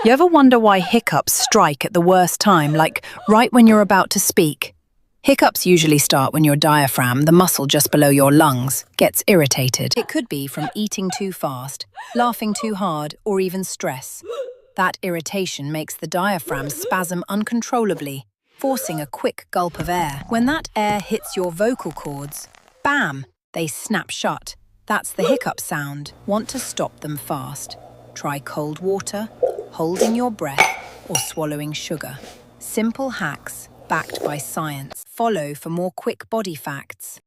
You ever wonder why hiccups strike at the worst time, like right when you're about to speak? Hiccups usually start when your diaphragm, the muscle just below your lungs, gets irritated. It could be from eating too fast, laughing too hard, or even stress. That irritation makes the diaphragm spasm uncontrollably, forcing a quick gulp of air. When that air hits your vocal cords, bam, they snap shut. That's the hiccup sound. Want to stop them fast? Try cold water, holding your breath, or swallowing sugar. Simple hacks backed by science. Follow for more quick body facts.